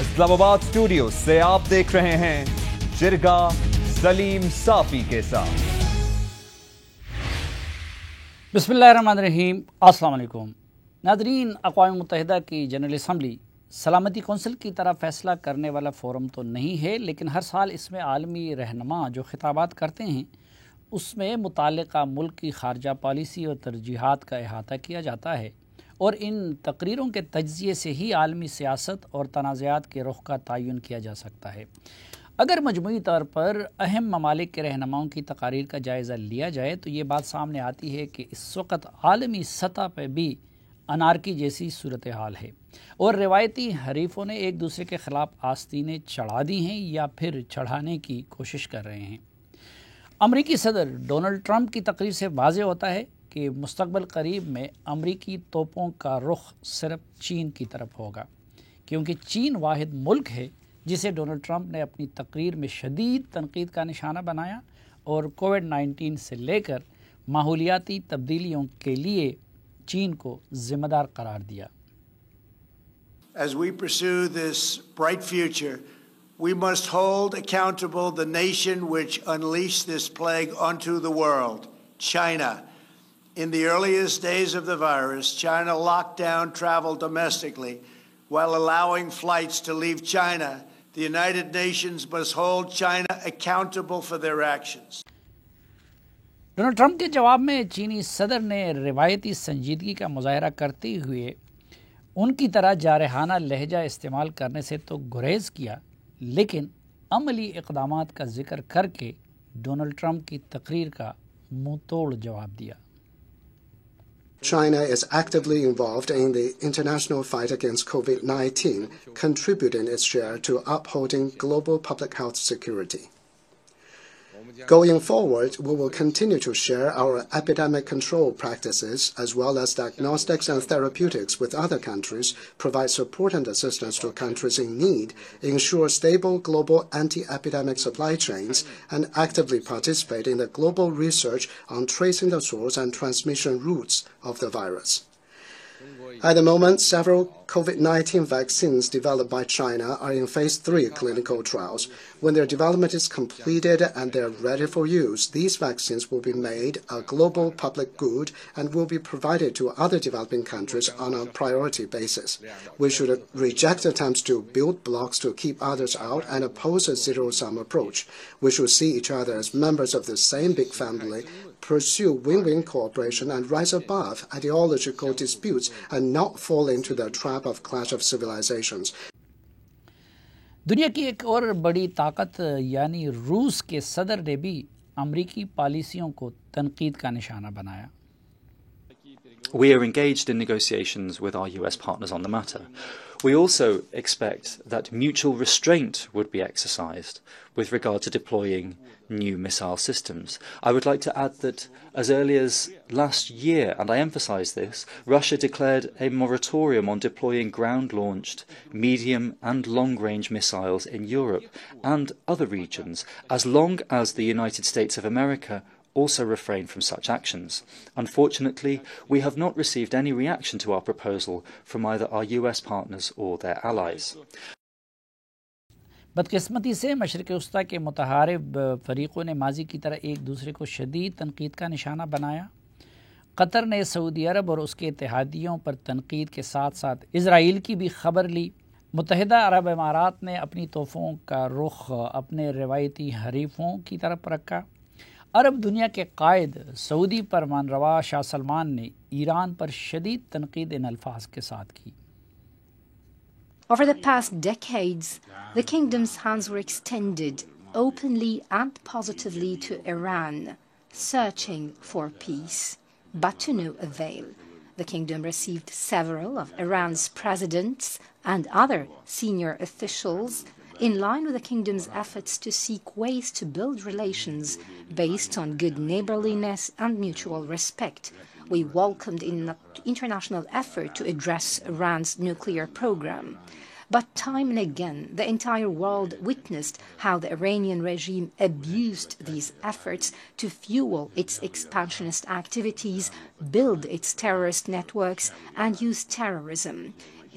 اسلام آباد اسٹوڈیو سے آپ دیکھ رہے ہیں جرگہ سلیم صافی کے ساتھ۔ بسم اللہ الرحمن الرحیم، السلام علیکم ناظرین۔ اقوام متحدہ کی جنرل اسمبلی سلامتی کونسل کی طرح فیصلہ کرنے والا فورم تو نہیں ہے، لیکن ہر سال اس میں عالمی رہنما جو خطابات کرتے ہیں اس میں متعلقہ ملک کی خارجہ پالیسی اور ترجیحات کا احاطہ کیا جاتا ہے، اور ان تقریروں کے تجزیے سے ہی عالمی سیاست اور تنازعات کے رخ کا تعین کیا جا سکتا ہے۔ اگر مجموعی طور پر اہم ممالک کے رہنماؤں کی تقاریر کا جائزہ لیا جائے تو یہ بات سامنے آتی ہے کہ اس وقت عالمی سطح پہ بھی انارکی جیسی صورتحال ہے، اور روایتی حریفوں نے ایک دوسرے کے خلاف آستینیں چڑھا دی ہیں یا پھر چڑھانے کی کوشش کر رہے ہیں۔ امریکی صدر ڈونلڈ ٹرمپ کی تقریر سے واضح ہوتا ہے کہ مستقبل قریب میں امریکی توپوں کا رخ صرف چین کی طرف ہوگا، کیونکہ چین واحد ملک ہے جسے ڈونلڈ ٹرمپ نے اپنی تقریر میں شدید تنقید کا نشانہ بنایا اور کووڈ-19 سے لے کر ماحولیاتی تبدیلیوں کے لیے چین کو ذمہ دار قرار دیا۔ As we pursue this bright future, we must hold accountable the nation which unleashed this plague onto the world, China. In the earliest days of the virus, China locked down travel domestically while allowing flights to leave China. The United Nations must hold China accountable for their actions. Donald Trump کے جواب میں چینی صدر نے روایتی سنجیدگی کا مظاہرہ کرتے ہوئے ان کی طرح جارحانہ لہجہ استعمال کرنے سے تو گریز کیا، لیکن عملی اقدامات کا ذکر کر کے ڈونلڈ ٹرمپ کی تقریر کا منہ توڑ جواب دیا۔ China is actively involved in the international fight against COVID-19, contributing its share to upholding global public health security. Going forward, we will continue to share our epidemic control practices as well as diagnostics and therapeutics with other countries, provide support and assistance to countries in need, ensure stable global anti-epidemic supply chains, and actively participate in the global research on tracing the source and transmission routes of the virus. At the moment, several COVID-19 vaccines developed by China are in phase 3 clinical trials. When their development is completed and they are ready for use, these vaccines will be made a global public good and will be provided to other developing countries on a priority basis. We should reject attempts to build blocks to keep others out and oppose a zero-sum approach. We should see each other as members of the same big family, pursue win-win cooperation and rise above ideological disputes and not fall into the trap of clash of civilizations. دنیا کی ایک اور بڑی طاقت یعنی روس کے صدر نے بھی امریکی پالیسیوں کو تنقید کا نشانہ بنایا۔ We are engaged in negotiations with our US partners on the matter. We also expect that mutual restraint would be exercised with regard to deploying new missile systems. I would like to add that as early as last year, and I emphasize this, Russia declared a moratorium on deploying ground-launched medium and long-range missiles in Europe and other regions, as long as the United States of America also refrain from such actions. Unfortunately, we have not received any reaction to our proposal from either our US partners or their allies. بدقسمتی سے مشرق وسطیٰ کے متحارب فریقوں نے ماضی کی طرح ایک دوسرے کو شدید تنقید کا نشانہ بنایا۔ قطر نے سعودی عرب اور اس کے اتحادیوں پر تنقید کے ساتھ ساتھ اسرائیل کی بھی خبر لی۔ متحدہ عرب امارات نے اپنی توپوں کا رخ اپنے روایتی حریفوں کی طرف رکھا۔ عرب دنیا کے قائد سعودی فرمانروا شاہ سلمان نے ایران پر شدید تنقید ان الفاظ کے ساتھ کی۔ Over the past decades, the kingdom's hands were extended openly and positively to Iran, searching for peace, but to no avail. The kingdom received several of Iran's presidents and other senior officials in line with the kingdom's efforts to seek ways to build relations based on good neighborliness and mutual respect. We welcomed an international effort to address Iran's nuclear program. But time and again, the entire world witnessed how the Iranian regime abused these efforts to fuel its expansionist activities, build its terrorist networks, and use terrorism.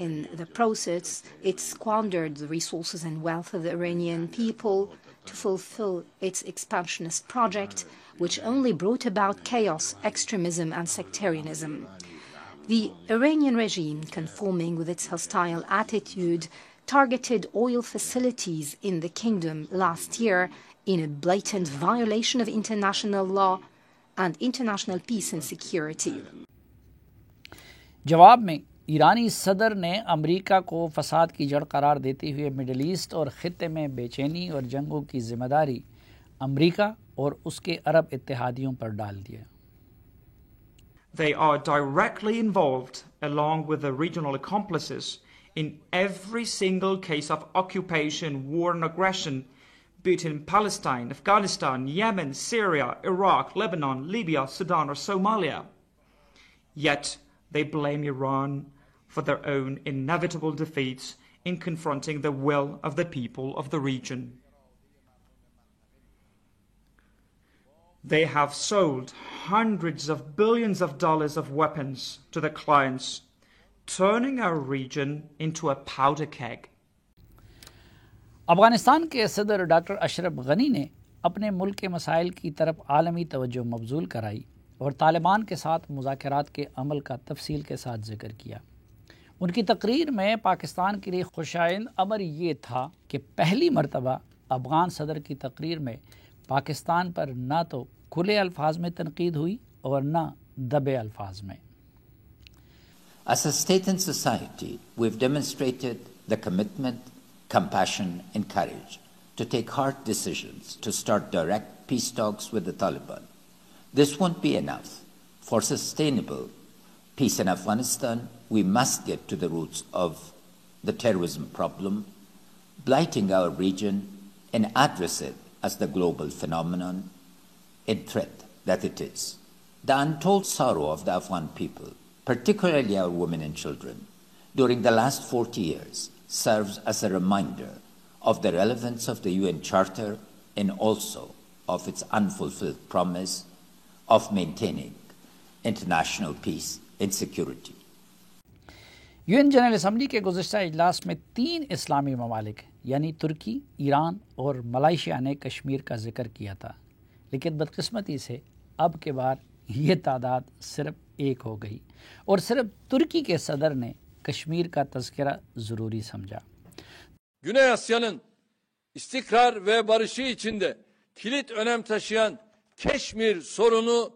In the process, it squandered the resources and wealth of the Iranian people to fulfill its expansionist project, which only brought about chaos, extremism, and sectarianism. The Iranian regime, conforming with its hostile attitude, targeted oil facilities in the kingdom last year in a blatant violation of international law and international peace and security. جواب میں ایرانی صدر نے امریکہ کو فساد کی جڑ قرار دیتے ہوئے مڈل ایسٹ اور خطے میں بے چینی اور جنگوں کی ذمہ داری امریکہ اور اس کے عرب اتحادیوں پر ڈال دیا. They are directly involved, along with the regional accomplices, in every single case of occupation, war and aggression, be it in Palestine, Afghanistan, Yemen, Syria, Iraq, Lebanon, Libya, Sudan or Somalia. Yet they blame Iran for their own inevitable defeats in confronting the will of the people of the region. They have sold hundreds of billions of dollars of weapons to their clients, turning our region into a powder keg. Afghanistan کے صدر doctor Ashraf Ghani نے اپنے ملک کے مسائل کی طرف عالمی توجہ مبذول کرائی اور طالبان کے ساتھ مذاکرات کے عمل کا تفصیل کے ساتھ ذکر کیا. ان کی تقریر میں پاکستان کے لیے خوشائند امر یہ تھا کہ پہلی مرتبہ افغان صدر کی تقریر میں پاکستان پر نہ تو کھلے الفاظ میں تنقید ہوئی اور نہ دبے الفاظ میں. As a state and society, we've demonstrated the commitment, compassion and courage to take hard decisions to start direct peace talks with the Taliban. This won't be enough. For sustainable peace in Afghanistan, we must get to the roots of the terrorism problem, blighting our region, and address it as the global phenomenon and threat that it is. The untold sorrow of the Afghan people, particularly our women and children, during the last 40 years serves as a reminder of the relevance of the UN Charter and also of its unfulfilled promise of maintaining international peace and security. UN general assembly کے گزشتہ اجلاس میں 3 اسلامی ممالک یعنی ترکی، ایران اور Malaysia نے کشمیر کا ذکر کیا تھا، لیکن بدقسمتی سے اب کے بار یہ تعداد صرف 1 hو gayı اور صرف ترکی کے صدر نے کشمیر کا تذکرہ ضروری سمجھا. Güney Asya'nın istikrar ve barışı içinde kilit önem taşıyan Keşmir sorunu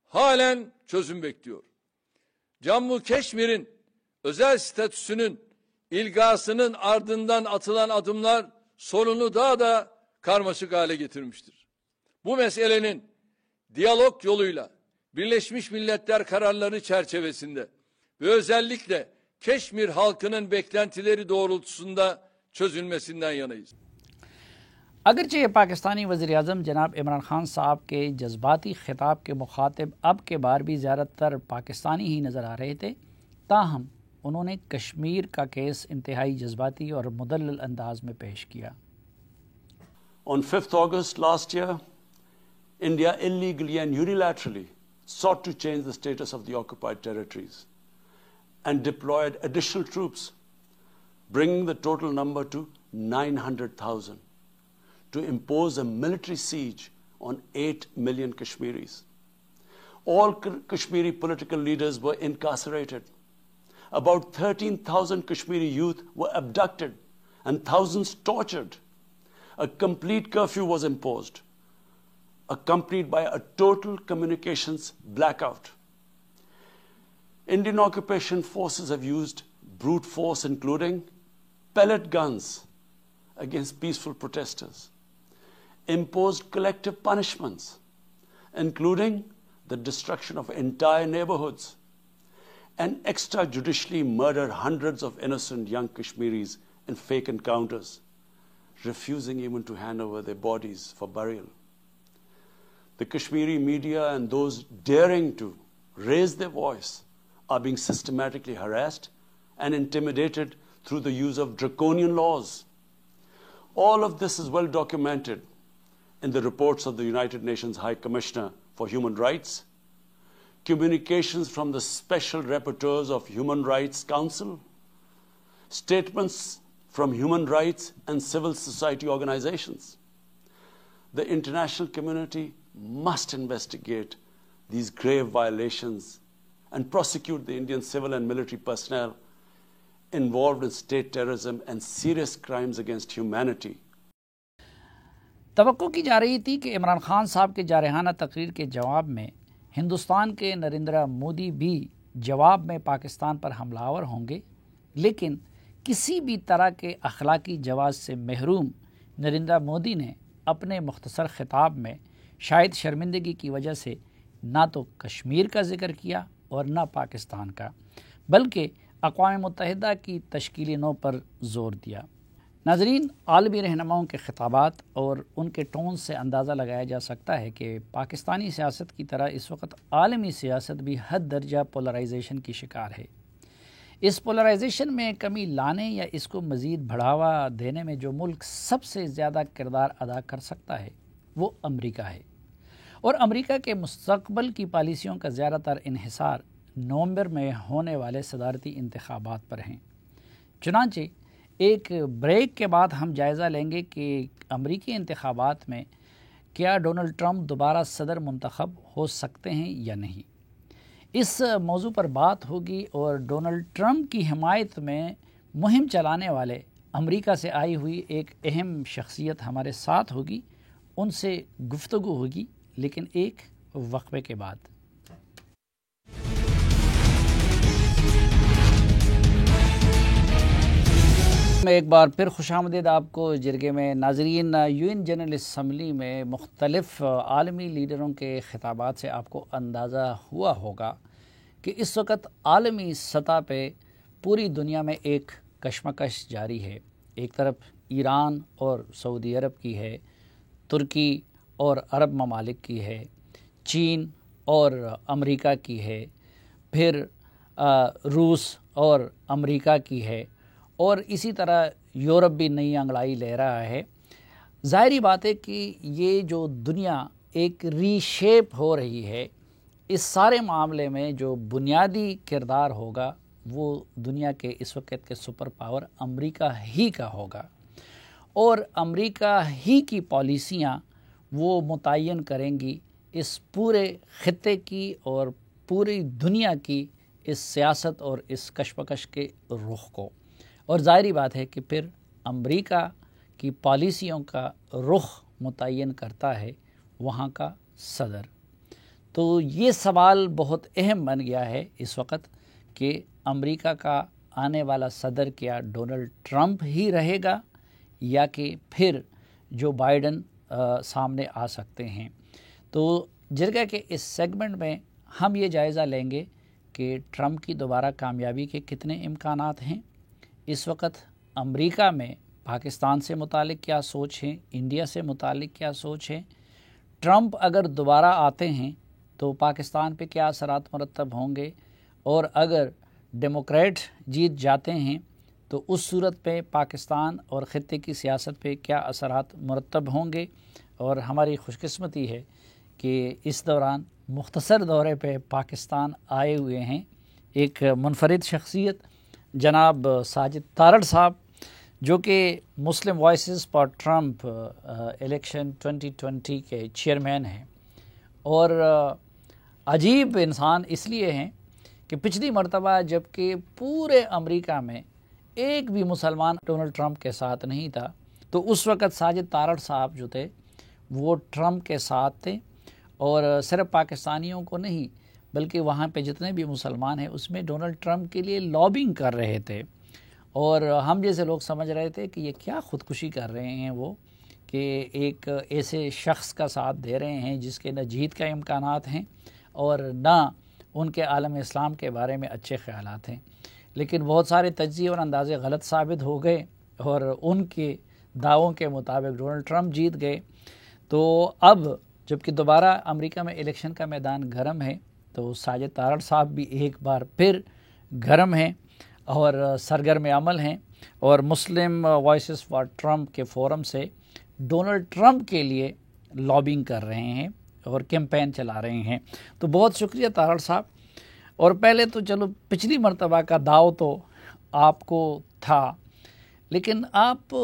halen çözüm bekliyor. Cammu Keşmir'in özel statüsünün ilgasının ardından atılan adımlar sorunu daha da karmaşık hale getirmiştir. Bu meselenin diyalog yoluyla Birleşmiş Milletler kararları çerçevesinde ve özellikle Keşmir halkının beklentileri doğrultusunda çözülmesinden yanayız. اگرچہ پاکستانی وزیر اعظم جناب عمران خان صاحب کے جذباتی خطاب کے مخاطب اب کے بار بھی زیادہ تر پاکستانی ہی نظر آ رہے تھے، تاہم انہوں نے کشمیر کا کیس انتہائی جذباتی اور مدلل انداز میں پیش کیا. On 5th August last year, India illegally and unilaterally sought to change the status of the occupied territories and deployed additional troops, bringing the total number to 900,000. To impose a military siege on 8 million Kashmiris. All Kashmiri political leaders were incarcerated. About 13,000 Kashmiri youth were abducted and thousands tortured. A complete curfew was imposed, accompanied by a total communications blackout. Indian occupation forces have used brute force, including pellet guns against peaceful protesters, imposed collective punishments, including the destruction of entire neighborhoods, and extrajudicially murdered hundreds of innocent young Kashmiris in fake encounters, refusing even to hand over their bodies for burial. The Kashmiri media and those daring to raise their voice are being systematically harassed and intimidated through the use of draconian laws. All of this is well documented in the reports of the United Nations High Commissioner for Human Rights, communications from the Special Rapporteurs of Human Rights Council, statements from human rights and civil society organizations. The international community must investigate these grave violations and prosecute the Indian civil and military personnel involved in state terrorism and serious crimes against humanity. توقع کی جا رہی تھی کہ عمران خان صاحب کے جارحانہ تقریر کے جواب میں ہندوستان کے نریندر مودی بھی جواب میں پاکستان پر حملہ آور ہوں گے، لیکن کسی بھی طرح کے اخلاقی جواز سے محروم نریندر مودی نے اپنے مختصر خطاب میں شاید شرمندگی کی وجہ سے نہ تو کشمیر کا ذکر کیا اور نہ پاکستان کا، بلکہ اقوام متحدہ کی تشکیلی نو پر زور دیا۔ ناظرین، عالمی رہنماؤں کے خطابات اور ان کے ٹون سے اندازہ لگایا جا سکتا ہے کہ پاکستانی سیاست کی طرح اس وقت عالمی سیاست بھی حد درجہ پولرائزیشن کی شکار ہے۔ اس پولرائزیشن میں کمی لانے یا اس کو مزید بڑھاوا دینے میں جو ملک سب سے زیادہ کردار ادا کر سکتا ہے وہ امریکہ ہے، اور امریکہ کے مستقبل کی پالیسیوں کا زیادہ تر انحصار نومبر میں ہونے والے صدارتی انتخابات پر ہیں۔ چنانچہ ایک بریک کے بعد ہم جائزہ لیں گے کہ امریکی انتخابات میں کیا ڈونلڈ ٹرمپ دوبارہ صدر منتخب ہو سکتے ہیں یا نہیں۔ اس موضوع پر بات ہوگی اور ڈونلڈ ٹرمپ کی حمایت میں مہم چلانے والے امریکہ سے آئی ہوئی ایک اہم شخصیت ہمارے ساتھ ہوگی، ان سے گفتگو ہوگی، لیکن ایک وقفے کے بعد۔ میں ایک بار پھر خوش آمدید آپ کو جرگے میں۔ ناظرین، UN جنرل اسمبلی میں مختلف عالمی لیڈروں کے خطابات سے آپ کو اندازہ ہوا ہوگا کہ اس وقت عالمی سطح پہ پوری دنیا میں ایک کشمکش جاری ہے۔ ایک طرف ایران اور سعودی عرب کی ہے، ترکی اور عرب ممالک کی ہے، چین اور امریکہ کی ہے، پھر روس اور امریکہ کی ہے، اور اسی طرح یورپ بھی نئی انگڑائی لے رہا ہے۔ ظاہری بات ہے کہ یہ جو دنیا ایک ری شیپ ہو رہی ہے، اس سارے معاملے میں جو بنیادی کردار ہوگا وہ دنیا کے اس وقت کے سپر پاور امریکہ ہی کا ہوگا، اور امریکہ ہی کی پالیسیاں وہ متعین کریں گی اس پورے خطے کی اور پوری دنیا کی اس سیاست اور اس کشمکش کے رخ کو۔ اور ظاہری بات ہے کہ پھر امریکہ کی پالیسیوں کا رخ متعین کرتا ہے وہاں کا صدر۔ تو یہ سوال بہت اہم بن گیا ہے اس وقت کہ امریکہ کا آنے والا صدر کیا ڈونلڈ ٹرمپ ہی رہے گا یا کہ پھر جو بائیڈن سامنے آ سکتے ہیں۔ تو جرگہ کے اس سیگمنٹ میں ہم یہ جائزہ لیں گے کہ ٹرمپ کی دوبارہ کامیابی کے کتنے امکانات ہیں، اس وقت امریکہ میں پاکستان سے متعلق کیا سوچ ہے، انڈیا سے متعلق کیا سوچ ہے، ٹرمپ اگر دوبارہ آتے ہیں تو پاکستان پہ کیا اثرات مرتب ہوں گے، اور اگر ڈیموکریٹ جیت جاتے ہیں تو اس صورت پہ پاکستان اور خطے کی سیاست پہ کیا اثرات مرتب ہوں گے۔ اور ہماری خوش قسمتی ہے کہ اس دوران مختصر دورے پہ پاکستان آئے ہوئے ہیں ایک منفرد شخصیت جناب ساجد تارڑ صاحب، جو کہ مسلم وائسز فار ٹرمپ الیکشن 2020 کے چیئرمین ہیں، اور عجیب انسان اس لیے ہیں کہ پچھلی مرتبہ جب کہ پورے امریکہ میں ایک بھی مسلمان ڈونلڈ ٹرمپ کے ساتھ نہیں تھا، تو اس وقت ساجد تارڑ صاحب جو تھے وہ ٹرمپ کے ساتھ تھے، اور صرف پاکستانیوں کو نہیں بلکہ وہاں پہ جتنے بھی مسلمان ہیں اس میں ڈونلڈ ٹرمپ کے لیے لابنگ کر رہے تھے، اور ہم جیسے لوگ سمجھ رہے تھے کہ یہ کیا خودکشی کر رہے ہیں وہ، کہ ایک ایسے شخص کا ساتھ دے رہے ہیں جس کے نہ جیت کا امکانات ہیں اور نہ ان کے عالم اسلام کے بارے میں اچھے خیالات ہیں۔ لیکن بہت سارے تجزیے اور اندازے غلط ثابت ہو گئے، اور ان کے دعووں کے مطابق ڈونلڈ ٹرمپ جیت گئے۔ تو اب جبکہ دوبارہ امریکہ میں الیکشن کا میدان گرم ہے، تو ساجد تارڑ صاحب بھی ایک بار پھر گرم ہیں اور سرگرم عمل ہیں، اور مسلم وائسز فار ٹرمپ کے فورم سے ڈونلڈ ٹرمپ کے لیے لابنگ کر رہے ہیں اور کیمپین چلا رہے ہیں۔ تو بہت شکریہ تارڑ صاحب۔ اور پہلے تو چلو پچھلی مرتبہ کا داؤ تو آپ کو تھا، لیکن آپ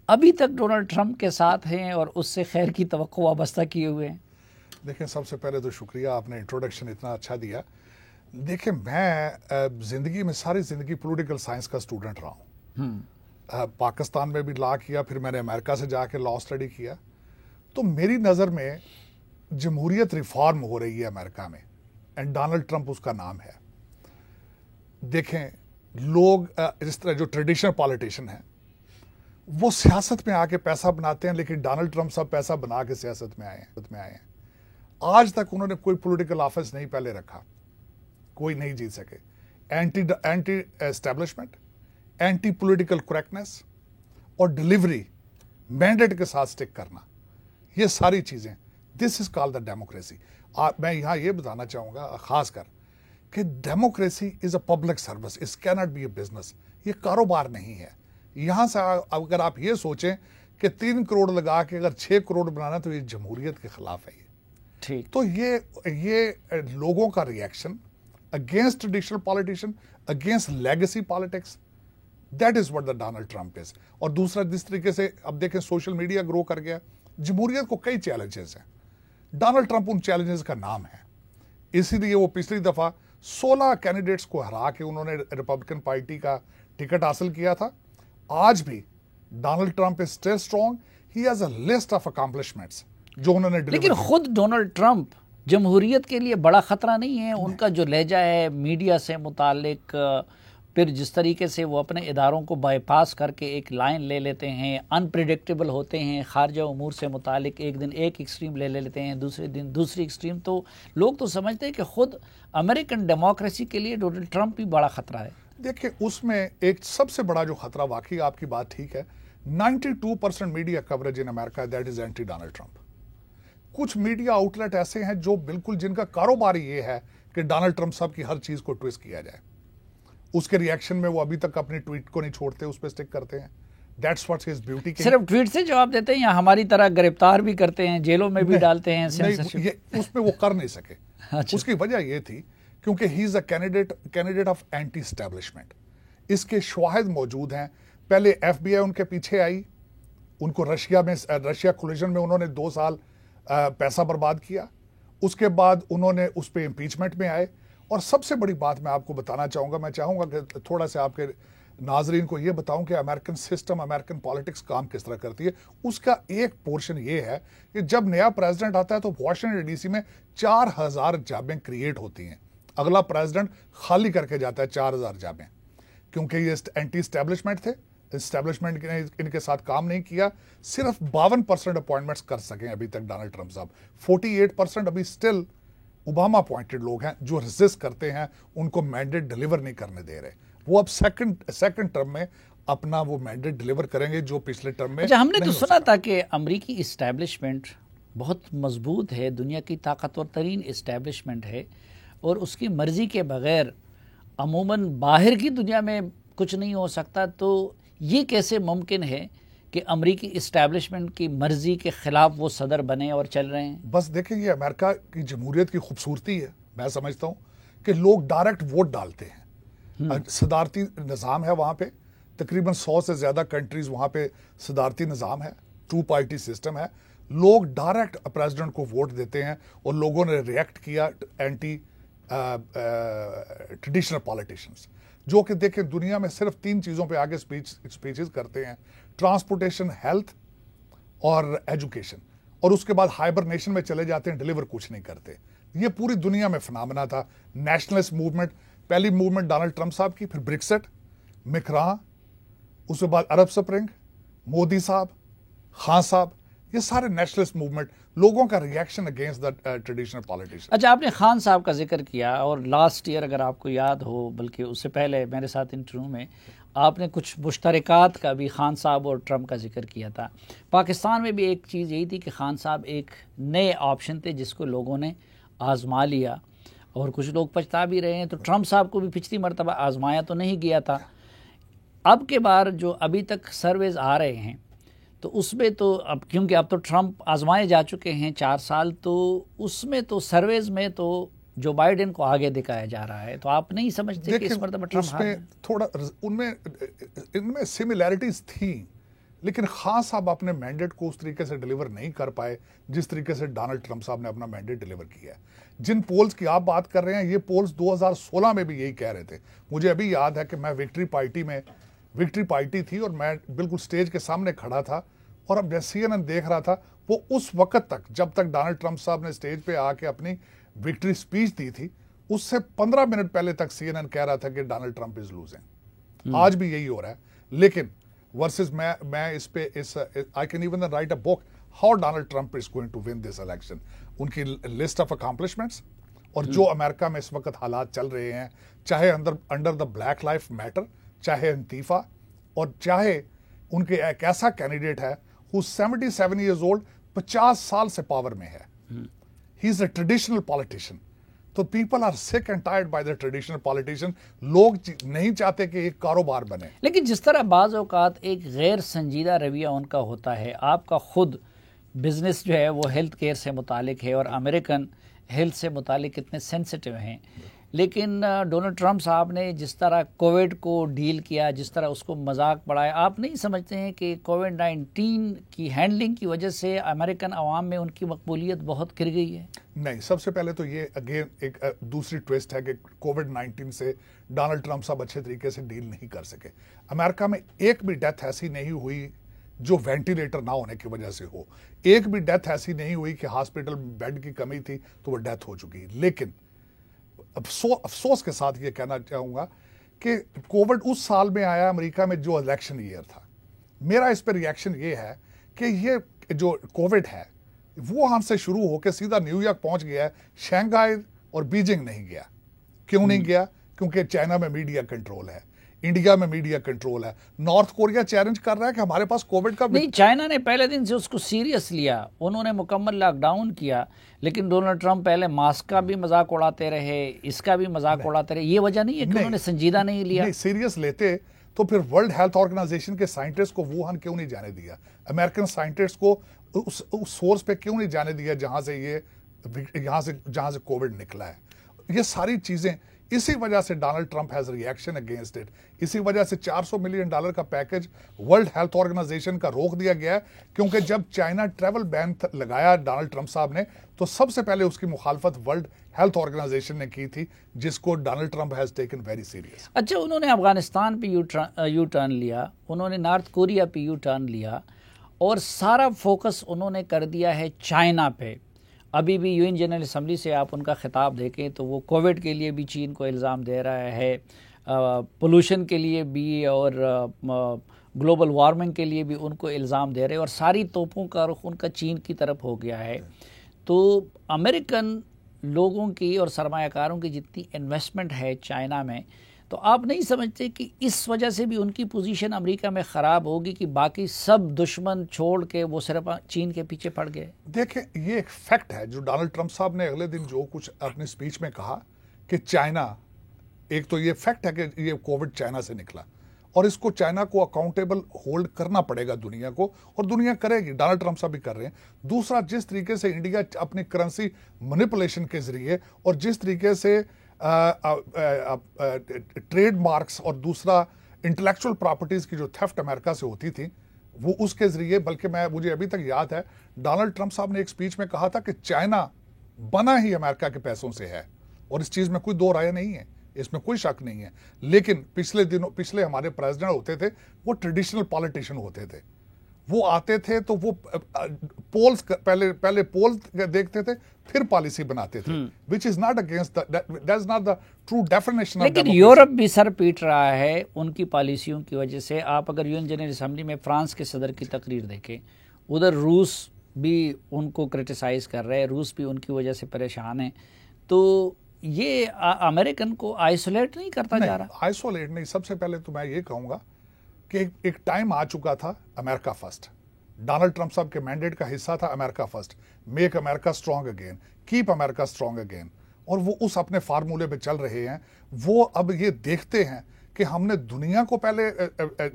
ابھی تک ڈونلڈ ٹرمپ کے ساتھ ہیں اور اس سے خیر کی توقع وابستہ کیے ہوئے ہیں؟ دیکھیں، سب سے پہلے تو شکریہ، آپ نے انٹروڈکشن اتنا اچھا دیا. دیکھیں، میں زندگی میں ساری زندگی پولیٹیکل سائنس کا اسٹوڈنٹ رہا ہوں. پاکستان میں بھی لا کیا، پھر میں نے امریکہ سے جا کے لا اسٹڈی کیا. تو میری نظر میں جمہوریت ریفارم ہو رہی ہے امریکہ میں، اینڈ ڈونلڈ ٹرمپ اس کا نام ہے. دیکھیں، لوگ اس طرح جو ٹریڈیشنل پالیٹیشین ہیں وہ سیاست میں آ کے پیسہ بناتے ہیں، لیکن ڈونلڈ ٹرمپ سب پیسہ بنا کے سیاست میں آئے ہیں. آج تک انہوں نے کوئی پولیٹیکل آفس نہیں پہلے رکھا، کوئی نہیں جیت سکے. Anti establishment, anti political correctness اور ڈیلیوری مینڈیٹ کے ساتھ سٹک کرنا، یہ ساری چیزیں، دس از کال دا ڈیموکریسی. میں یہاں یہ بتانا چاہوں گا خاص کر کہ democracy is a public service, it can not be a business. یہ کاروبار نہیں ہے. یہاں سے اگر آپ یہ سوچیں کہ 3 کروڑ لگا کے اگر 6 کروڑ بنانا تو یہ جمہوریت کے خلاف ہے. ٹھیک، تو یہ لوگوں کا reaction against traditional politician, against legacy politics, that is what the Donald Trump is. اور دوسرا، جس طریقے سے اب دیکھیں سوشل میڈیا گرو کر گیا، جمہوریت کو کئی چیلنجز ہیں، ڈونلڈ ٹرمپ ان چیلنجز کا نام ہے. اسی لیے وہ پچھلی دفعہ 16 کینڈیڈیٹس کو ہرا کے انہوں نے ریپبلکن پارٹی کا ٹکٹ حاصل کیا تھا. آج بھی Donald Trump is still strong. He has a list of accomplishments جو انہوں نے. لیکن خود ڈونلڈ ٹرمپ جمہوریت کے لیے بڑا خطرہ نہیں ہے؟ ان کا جو لہجہ ہے میڈیا سے متعلق، پھر جس طریقے سے وہ اپنے اداروں کو بائی پاس کر کے ایک لائن لے لیتے ہیں، انپریڈکٹیبل ہوتے ہیں خارجہ امور سے متعلق، ایک دن ایک ایکسٹریم لے لیتے ہیں، دوسرے دن دوسری ایکسٹریم. تو لوگ تو سمجھتے ہیں کہ خود امریکن ڈیموکریسی کے لیے ڈونلڈ ٹرمپ بھی بڑا خطرہ ہے. دیکھیں، اس میں ایک سب سے بڑا جو خطرہ، واقعی آپ کی بات ٹھیک ہے، 92% media coverage in America that is anti Donald Trump. کچھ میڈیا آؤٹ لیٹ ایسے ہیں جو بالکل جن کا کاروبار یہ ہے کہ ڈونلڈ ٹرمپ صاحب کی ہر چیز کو ٹویسٹ کیا جائے. اس کے ریئیکشن میں وہ ابھی تک اپنے ٹویٹ کو نہیں چھوڑتے، اس پہ سٹک کرتے ہیں. That's what's his beauty. صرف ٹویٹ سے جواب دیتے ہیں یا ہماری طرح گرفتار بھی کرتے ہیں، جیلوں میں بھی ڈالتے ہیں؟ اس میں وہ کر نہیں سکے. اس کی وجہ یہ تھی کیونکہ he is a candidate of anti establishment. اس کے شواہد موجود ہیں. پہلے ایف بی آئی ان کے پیچھے آئی، ان کو رشیا کولیجن میں انہوں نے 2 سال پیسہ برباد کیا. اس کے بعد انہوں نے اس پہ امپیچمنٹ میں آئے. اور سب سے بڑی بات میں آپ کو بتانا چاہوں گا، میں چاہوں گا کہ تھوڑا سا آپ کے ناظرین کو یہ بتاؤں کہ امریکن سسٹم، امریکن پالیٹکس کام کس طرح کرتی ہے. اس کا ایک پورشن یہ ہے کہ جب نیا پریزیڈنٹ آتا ہے تو واشنگٹن ڈی سی میں 4000 جابیں کریٹ ہوتی ہیں. اگلا پریزیڈنٹ خالی کر کے جاتا ہے 4000 جابیں، کیونکہ یہ اینٹی اسٹیبلشمنٹ تھے. اسٹیبلشمنٹ نے ان کے ساتھ کام نہیں کیا. صرف 52% اپوائنٹمنٹس کر سکیں ابھی تک ڈونلڈ ٹرمپ صاحب. 48% ابھی سٹل اوباما اپوائنٹڈ لوگ ہیں جو ریزسٹ کرتے ہیں، ان کو مینڈیٹ ڈیلیور نہیں کرنے دے رہے. وہ اب سیکنڈ ٹرم میں اپنا وہ مینڈیٹ ڈیلیور کریں گے جو پچھلے ٹرم میں. ہم نے تو سنا تھا کہ امریکی اسٹیبلشمنٹ بہت مضبوط ہے، دنیا کی طاقتور ترین اسٹیبلشمنٹ ہے، اور اس کی مرضی کے بغیر عموماً باہر کی دنیا میں کچھ نہیں ہو سکتا. تو یہ کیسے ممکن ہے کہ امریکی اسٹیبلشمنٹ کی مرضی کے خلاف وہ صدر بنے اور چل رہے ہیں؟ بس دیکھیں، یہ امریکہ کی جمہوریت کی خوبصورتی ہے. میں سمجھتا ہوں کہ لوگ ڈائریکٹ ووٹ ڈالتے ہیں. صدارتی نظام ہے وہاں پہ، تقریباً 100 سے زیادہ کنٹریز وہاں پہ صدارتی نظام ہے، 2 پارٹی سسٹم ہے. لوگ ڈائریکٹ پریزیڈنٹ کو ووٹ دیتے ہیں، اور لوگوں نے ریئیکٹ کیا اینٹی ٹریڈیشنل پالیٹیشنز، جو کہ دیکھیں دنیا میں صرف 3 چیزوں پہ آگے اسپیچز کرتے ہیں: ٹرانسپورٹیشن، ہیلتھ اور ایجوکیشن. اور اس کے بعد ہائبرنیشن میں چلے جاتے ہیں، ڈیلیور کچھ نہیں کرتے. یہ پوری دنیا میں فنامنا تھا. نیشنلسٹ موومنٹ، پہلی موومنٹ ڈونلڈ ٹرمپ صاحب کی، پھر برکسٹ، مکراں، اس کے بعد عرب سپرنگ، مودی صاحب، خان صاحب، یہ سارے نیشنلسٹ موومنٹ، لوگوں کا ریئیکشن اگینسٹ دا ٹریڈیشنل پالیٹیشن. اچھا، آپ نے خان صاحب کا ذکر کیا، اور لاسٹ ایئر اگر آپ کو یاد ہو، بلکہ اس سے پہلے میرے ساتھ انٹرویو میں آپ نے کچھ مشترکات کا بھی خان صاحب اور ٹرمپ کا ذکر کیا تھا. پاکستان میں بھی ایک چیز یہی تھی کہ خان صاحب ایک نئے آپشن تھے جس کو لوگوں نے آزما لیا، اور کچھ لوگ پچھتا بھی رہے ہیں. تو ٹرمپ صاحب کو بھی پچھلی مرتبہ آزمایا تو نہیں گیا تھا. اب کے بار جو ابھی تک سرویز آ رہے ہیں تو اس میں تو اب کیونکہ اب تو ٹرمپ آزمائے جا چکے ہیں 4 سال، تو اس میں تو سرویز میں تو جو بائیڈن کو آگے دکھایا جا رہا ہے. تو آپ نہیں سمجھتے کہ اس مرتبہ ٹرمپ ہار تھوڑا ان میں سملیرٹیز تھیں، لیکن خان صاحب اپنے مینڈیٹ کو اس طریقے سے ڈیلیور نہیں کر پائے جس طریقے سے ڈونلڈ ٹرمپ صاحب نے اپنا مینڈیٹ ڈیلیور کیا ہے. جن پولز کی آپ بات کر رہے ہیں یہ پولز 2016 میں بھی یہی کہہ رہے تھے. مجھے ابھی یاد ہے کہ میں وکٹری پارٹی تھی اور میں بالکل سٹیج کے سامنے کھڑا تھا، اور اب سی این این دیکھ رہا تھا. وہ اس وقت تک جب تک ڈونلڈ ٹرمپ صاحب نے سٹیج پہ آ کے اپنی وکٹری سپیچ دی تھی، اس سے 15 منٹ پہلے تک سی این این کہہ رہا تھا کہ ڈونلڈ ٹرمپ از لوزنگ. آج بھی یہی ہو رہا ہے. لیکن ورسز میں اس پہ I can even write a book how Donald Trump is going to win this election. ان کی لسٹ آف اکامپلشمنٹس اور جو امریکہ میں اس وقت حالات چل رہے ہیں، چاہے under the black life matter, چاہے انتیفا، اور چاہے ان کے ایک ایسا کینڈیڈیٹ ہے who 77 years old 50 سال سے پاور میں ہے. He is a traditional politician. تو people are sick and tired by the traditional politician. لوگ نہیں چاہتے کہ ایک کاروبار بنے. لیکن جس طرح بعض اوقات ایک غیر سنجیدہ رویہ ان کا ہوتا ہے، آپ کا خود بزنس جو ہے وہ ہیلتھ کیئر سے متعلق ہے اور امریکن ہیلتھ سے متعلق اتنے سینسٹیو ہیں، لیکن ڈونلڈ ٹرمپ صاحب نے جس طرح کووڈ کو ڈیل کیا، جس طرح اس کو مذاق بڑھایا، آپ نہیں سمجھتے ہیں کہ کووڈ-19 کی ہینڈلنگ کی وجہ سے امریکن عوام میں ان کی مقبولیت بہت گر گئی ہے؟ نہیں، سب سے پہلے تو یہ اگین ایک دوسری ٹویسٹ ہے کہ کووڈ-19 سے ڈونلڈ ٹرمپ صاحب اچھے طریقے سے ڈیل نہیں کر سکے. امریکہ میں ایک بھی ڈیتھ ایسی نہیں ہوئی جو وینٹیلیٹر نہ ہونے کی وجہ سے ہو. ایک بھی ڈیتھ ایسی نہیں ہوئی کہ ہاسپٹل بیڈ کی کمی تھی تو وہ ڈیتھ ہو چکی. لیکن افسوس کے ساتھ یہ کہنا چاہوں گا کہ کووڈ اس سال میں آیا امریکہ میں جو الیکشن ایئر تھا. میرا اس پہ ریئیکشن یہ ہے کہ یہ جو کووڈ ہے وہ ہم سے شروع ہو کے سیدھا نیو یارک پہنچ گیا ہے، شنگھائی اور بیجنگ نہیں گیا. کیوں نہیں گیا؟ کیونکہ چائنا میں میڈیا کنٹرول ہے، انڈیا میں میڈیا کنٹرول ہے. نارتھ کوریا چیلنج کر رہا ہے کہ ہمارے پاس کووڈ کا نہیں. چائنا نے پہلے دن سے اس کو سیریس لیا، انہوں نے مکمل لاک ڈاؤن کیا، لیکن ڈونلڈ ٹرمپ پہلے ماسک کا بھی مذاق اڑاتے رہے، اس کا بھی مذاق اڑاتے رہے. یہ وجہ نہیں ہے کہ انہوں نے سنجیدہ نہیں لیا؟ نہیں، سیریس لیتے تو پھر ورلڈ ہیلتھ آرگنائزیشن کے سائنٹسٹ کو ووہان کیوں نہیں جانے دیا؟ امریکن سائنٹسٹ کو اس سورس پہ کیوں نہیں جانے دیا جہاں سے کووڈ نکلا ہے؟ یہ ساری چیزیں اسی وجہ سے Donald Trump has reaction against it. اسی وجہ سے $400 ملین کا پیکج ورلڈ ہیلتھ آرگنائزیشن کا روک دیا گیا ہے، کیونکہ جب چائنا ٹریول بین لگایا ڈونلڈ ٹرمپ صاحب نے تو سب سے پہلے اس کی مخالفت ورلڈ ہیلتھ آرگنائزیشن نے کی تھی، جس کو Donald Trump has taken very serious. اچھا، انہوں نے افغانستان پہ یو ٹرن لیا، انہوں نے نارتھ کوریا پہ یو ٹرن لیا، اور سارا فوکس انہوں نے کر دیا ہے چائنا پہ. ابھی بھی یو این جنرل اسمبلی سے آپ ان کا خطاب دیکھیں تو وہ کووڈ کے لیے بھی چین کو الزام دے رہا ہے، پولوشن کے لیے بھی اور گلوبل وارمنگ کے لیے بھی ان کو الزام دے رہے ہیں، اور ساری توپوں کا رخ ان کا چین کی طرف ہو گیا ہے. تو امریکن لوگوں کی اور سرمایہ کاروں کی جتنی انویسٹمنٹ ہے چائنا میں، تو آپ نہیں سمجھتے کہ اس وجہ سے بھی ان کی پوزیشن امریکہ میں خراب ہوگی کہ باقی سب دشمن چھوڑ کے وہ صرف چین کے پیچھے پڑ گئے؟ دیکھیں، یہ ایک فیکٹ ہے جو ڈونلڈ ٹرمپ صاحب نے اگلے دن جو کچھ اپنی سپیچ میں کہا کہ چائنا، ایک تو یہ فیکٹ ہے کہ یہ کووڈ چائنا سے نکلا اور اس کو چائنا کو اکاؤنٹیبل ہولڈ کرنا پڑے گا دنیا کو، اور دنیا کرے گی. ڈونلڈ ٹرمپ صاحب بھی کر رہے ہیں. دوسرا، جس طریقے سے انڈیا اپنی کرنسی مینیپولیشن کے ذریعے اور جس طریقے سے ٹریڈ مارکس اور دوسرا انٹلیکچوئل پراپرٹیز کی جو تھیفٹ امریکہ سے ہوتی تھی وہ اس کے ذریعے، بلکہ مجھے ابھی تک یاد ہے ڈونلڈ ٹرمپ صاحب نے ایک سپیچ میں کہا تھا کہ چائنا بنا ہی امریکہ کے پیسوں سے ہے، اور اس چیز میں کوئی دو رائے نہیں ہے، اس میں کوئی شک نہیں ہے. لیکن پچھلے ہمارے پریزیڈنٹ ہوتے تھے وہ ٹریڈیشنل پالیٹیشین ہوتے تھے، وہ آتے تھے تو وہ پولز پہلے پولز دیکھتے تھے پھر پالیسی بناتے تھے، which is not against that is not the true definition of democracy. لیکن یورپ بھی سر پیٹ رہا ہے ان کی پالیسیوں کی وجہ سے. آپ اگر یو این جنرل اسمبلی میں فرانس کے صدر کی تقریر دیکھیں، ادھر روس بھی ان کو کرٹیسائز کر رہے ہیں، روس بھی ان کی وجہ سے پریشان ہیں. تو یہ امریکن کو آئسولیٹ نہیں کرتا جا رہا؟ آئسولیٹ نہیں. سب سے پہلے تو میں یہ کہوں گا کہ ایک ٹائم آ چکا تھا امریکہ فرسٹ. ڈونلڈ ٹرمپ صاحب کے مینڈیٹ کا حصہ تھا امریکہ فرسٹ، میک امریکہ اسٹرانگ اگین، کیپ امریکہ اسٹرانگ اگین، اور وہ اس اپنے فارمولے پہ چل رہے ہیں. وہ اب یہ دیکھتے ہیں کہ ہم نے دنیا کو پہلے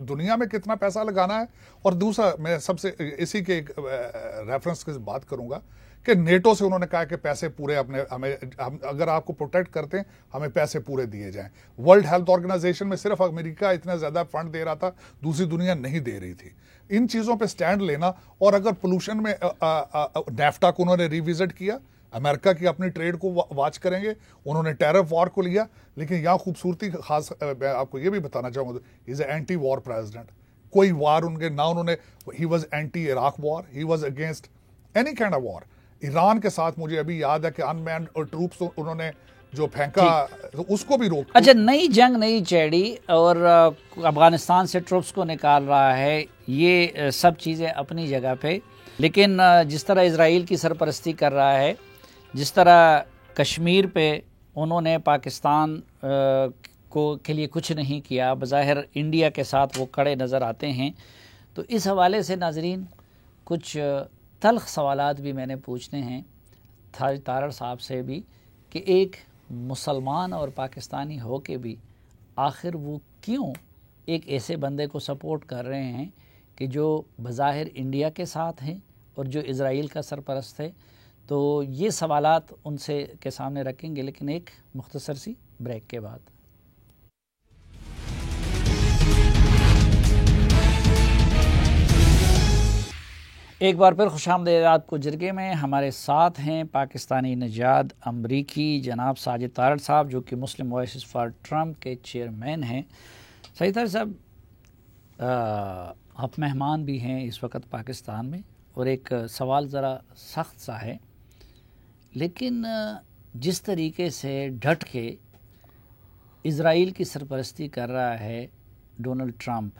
دنیا میں کتنا پیسہ لگانا ہے. اور دوسرا، میں سب سے اسی کے ایک ریفرنس کے بات کروں گا کہ نیٹو سے انہوں نے کہا کہ پیسے پورے ہمیں اگر آپ کو پروٹیکٹ کرتے ہیں ہمیں پیسے پورے دیے جائیں. ورلڈ ہیلتھ آرگنائزیشن میں صرف امریکہ اتنا زیادہ فنڈ دے رہا تھا, دوسری دنیا نہیں دے رہی تھی. ان چیزوں پہ سٹینڈ لینا, اور اگر پولوشن میں نیفٹا کو انہوں نے ریوزٹ کیا, امریکہ کی اپنی ٹریڈ کو واچ کریں گے, انہوں نے ٹیرف وار کو لیا. لیکن یہاں خوبصورتی خاص میں آپ کو یہ بھی بتانا چاہوں گا, ہی is a anti war president. کوئی وار ان کے نہ انہوں نے, he was anti Iraq war, he was against any kind of war. Iran کے ساتھ مجھے ابھی یاد ہے کہ ان مینڈ ٹروپس انہوں نے جو پھینکا اس کو بھی روک. اچھا, نئی جنگ نئی چیڑی اور افغانستان سے ٹروپس کو نکال رہا ہے, یہ سب چیزیں اپنی جگہ پہ, لیکن جس طرح اسرائیل کی سرپرستی کر رہا ہے, جس طرح کشمیر پہ انہوں نے پاکستان کے لیے کچھ نہیں کیا, بظاہر انڈیا کے ساتھ وہ کڑے نظر آتے ہیں. تو اس حوالے سے ناظرین کچھ تلخ سوالات بھی میں نے پوچھنے ہیں تارڑ صاحب سے بھی, کہ ایک مسلمان اور پاکستانی ہو کے بھی آخر وہ کیوں ایک ایسے بندے کو سپورٹ کر رہے ہیں کہ جو بظاہر انڈیا کے ساتھ ہیں اور جو اسرائیل کا سرپرست ہے. تو یہ سوالات ان سے کے سامنے رکھیں گے, لیکن ایک مختصر سی بریک کے بعد. ایک بار پھر خوش آمدید آپ کو جرگے میں. ہمارے ساتھ ہیں پاکستانی نژاد امریکی جناب ساجد تارڑ صاحب, جو کہ مسلم وائسز فار ٹرمپ کے چیئرمین ہیں. ساجد تارڑ صاحب, آپ مہمان بھی ہیں اس وقت پاکستان میں, اور ایک سوال ذرا سخت سا ہے, لیکن جس طریقے سے ڈٹ کے اسرائیل کی سرپرستی کر رہا ہے ڈونلڈ ٹرمپ,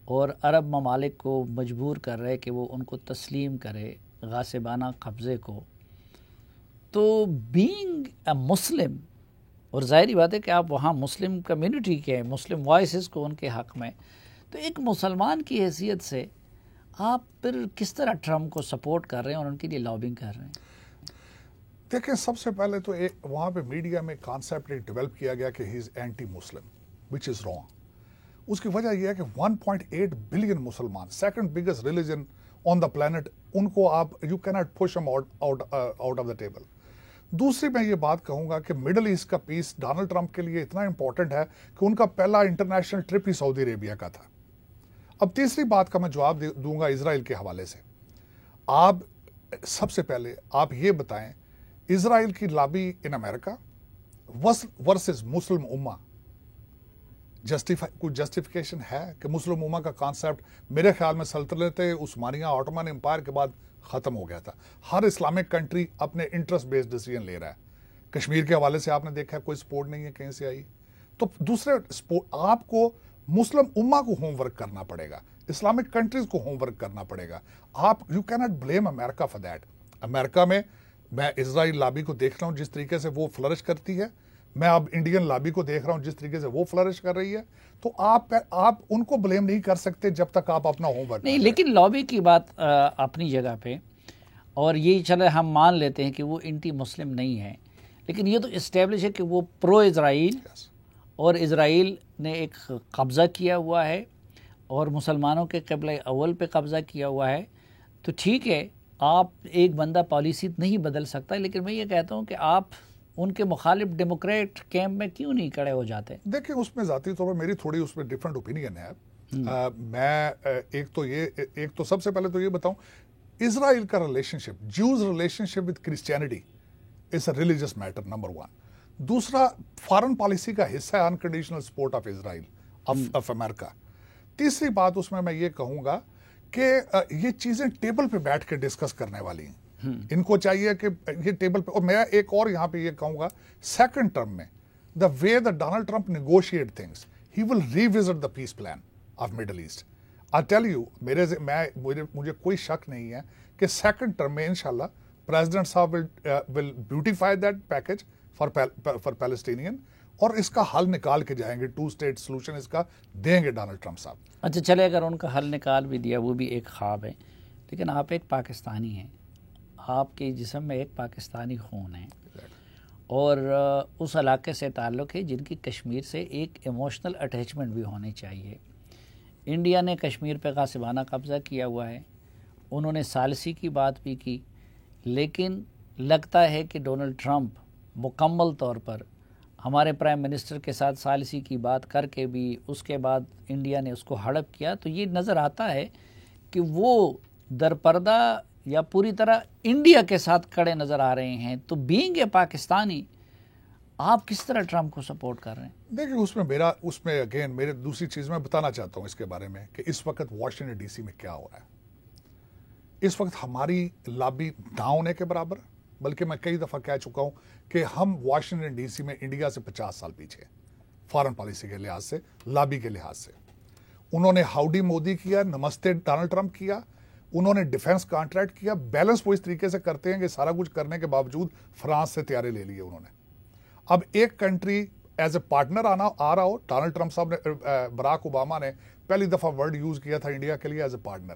اور عرب ممالک کو مجبور کر رہے کہ وہ ان کو تسلیم کرے غاصبانہ قبضے کو, تو بینگ اے مسلم, اور ظاہری بات ہے کہ آپ وہاں مسلم کمیونٹی کے مسلم وائسز کو ان کے حق میں, تو ایک مسلمان کی حیثیت سے آپ پھر کس طرح ٹرمپ کو سپورٹ کر رہے ہیں اور ان کے لیے لابنگ کر رہے ہیں؟ دیکھیں, سب سے پہلے تو وہاں پہ میڈیا میں کانسیپٹ ڈیولپ کیا گیا کہ ہی از anti Muslim, which is wrong. اس کی وجہ یہ ہے کہ 1.8 بلین مسلمان, second biggest religion on the planet, ان کو آپ یو کی not push them out of the table. دوسری میں یہ بات کہوں گا کہ مڈل ایسٹ کا پیس ڈونلڈ ٹرمپ کے لیے اتنا امپورٹنٹ ہے کہ ان کا پہلا انٹرنیشنل ٹرپ ہی سعودی عربیہ کا تھا. اب تیسری بات کا میں جواب دوں گا اسرائیل کے حوالے سے. آپ سب سے پہلے آپ یہ بتائیں, اسرائیل کی لابی ان امریکہ ورسز مسلم امہ, کوئی جسٹیفیکیشن ہے کہ مسلم امہ کا کانسیپٹ میرے خیال میں سلطنت عثمانیہ آٹومن امپائر کے بعد ختم ہو گیا تھا. ہر اسلامک کنٹری اپنے انٹرسٹ بیسڈ ڈیسیجن لے رہا ہے. کشمیر کے حوالے سے آپ نے دیکھا کوئی سپورٹ نہیں ہے کہیں سے آئی. تو دوسرے آپ کو مسلم امہ کو ہوم ورک کرنا پڑے گا, اسلامک کنٹریز کو ہوم ورک کرنا پڑے گا. آپ یو کی not blame America for that. امریکہ میں اسرائیل لابی کو دیکھ رہا ہوں جس طریقے سے وہ فلرش کرتی ہے, میں اب انڈین لابی کو دیکھ رہا ہوں جس طریقے سے وہ فلرش کر رہی ہے. تو آپ ان کو بلیم نہیں کر سکتے جب تک آپ اپنا ہوم ورک نہیں. لیکن لابی کی بات اپنی جگہ پہ, اور یہ چلے ہم مان لیتے ہیں کہ وہ انٹی مسلم نہیں ہے, لیکن یہ تو اسٹیبلش ہے کہ وہ پرو اسرائیل, اور اسرائیل نے ایک قبضہ کیا ہوا ہے اور مسلمانوں کے قبلہ اول پہ قبضہ کیا ہوا ہے. تو ٹھیک ہے, آپ ایک بندہ پالیسی نہیں بدل سکتا, لیکن میں یہ کہتا ہوں کہ آپ ان کے مخالف ڈیموکریٹ کیمپ میں کیوں نہیں کھڑے ہو جاتے؟ دیکھیں, اس میں ذاتی طور پر میری تھوڑی اس میں ڈیفرنٹ اوپینین ہے. میں ایک تو سب سے پہلے تو یہ بتاؤں, اسرائیل کا relationship, Jews relationship with Christianity is a religious matter number 1. دوسرا, فارن پالیسی کا حصہ ہے unconditional support of Israel of America. تیسری بات اس میں یہ کہوں گا کہ یہ چیزیں ٹیبل پہ بیٹھ کے ڈسکس کرنے والی ہیں. ان کو چاہیے کہ یہ ٹیبل پہ, اور میں ایک اور یہاں پہ یہ کہوں گا, سیکنڈ ٹرم میں the way the Donald Trump negotiate things, he will revisit the peace plan of Middle East. I tell you, مجھے کوئی شک نہیں ہے کہ سیکنڈ ٹرم میں انشاءاللہ پریزیڈنٹ صاحب will beautify that package for Palestinian, اور اس کا حل نکال کے جائیں گے. 2 اسٹیٹ سولوشن اس کا دیں گے ڈونلڈ ٹرمپ صاحب. اچھا چلے, اگر ان کا حل نکال بھی دیا وہ بھی ایک خواب ہے, لیکن آپ ایک پاکستانی ہیں, آپ کے جسم میں ایک پاکستانی خون ہے, اور اس علاقے سے تعلق ہے جن کی کشمیر سے ایک ایموشنل اٹیچمنٹ بھی ہونی چاہیے. انڈیا نے کشمیر پہ غاصبانہ قبضہ کیا ہوا ہے, انہوں نے ثالثی کی بات بھی کی, لیکن لگتا ہے کہ ڈونلڈ ٹرمپ مکمل طور پر ہمارے پرائم منسٹر کے ساتھ ثالثی کی بات کر کے بھی اس کے بعد انڈیا نے اس کو ہڑپ کیا، تو یہ نظر آتا ہے کہ وہ درپردہ یا پوری طرح انڈیا کے ساتھ کھڑے نظر آ رہے ہیں. تو بینگ اے پاکستانی آپ کس طرح ٹرمپ کو سپورٹ کر رہے ہیں؟ دیکھیں اس میں اگین میرے دوسری چیز میں بتانا چاہتا ہوں اس کے بارے میں کہ اس وقت واشنگٹن ڈی سی میں کیا ہو رہا ہے. اس وقت ہماری لابی نہ ہونے کے برابر، بلکہ میں کئی دفعہ کہہ چکا ہوں کہ ہم واشنگٹن ڈی سی میں انڈیا سے 50 سال پیچھے فارن پالیسی کے لحاظ سے، لابی کے لحاظ سے. انہوں نے ہاؤڈی مودی کیا، نمستے ڈونلڈ ٹرمپ کیا، انہوں نے ڈیفنس کانٹریکٹ کیا. بیلنس وہ اس طریقے سے کرتے ہیں کہ سارا کچھ کرنے کے باوجود فرانس سے طیارے لے لیے انہوں نے. اب ایک کنٹری ایز اے پارٹنر آ رہا ہو، ڈونلڈ ٹرمپ صاحب نے، براک اوباما نے پہلی دفعہ ورڈ یوز کیا تھا انڈیا کے لیے ایز اے پارٹنر.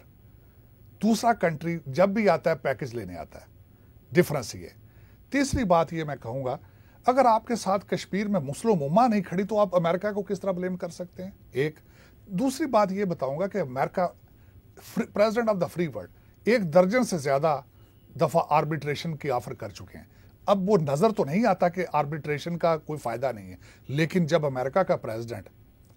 دوسرا کنٹری جب بھی آتا ہے پیکج لینے آتا ہے، ڈفرنس یہ. تیسری بات یہ میں کہوں گا، اگر آپ کے ساتھ کشمیر میں مسلم امہ نہیں کھڑی تو آپ امریکہ کو کس طرح بلیم کر سکتے ہیں؟ ایک دوسری بات یہ بتاؤں گا کہ امریکہ president of the free world 1 درجن سے زیادہ دفعہ آربیٹریشن کی آفر کر چکے ہیں. اب وہ نظر تو نہیں آتا کہ آربیٹریشن کا کوئی فائدہ نہیں ہے، لیکن جب امریکہ کا پریزیڈنٹ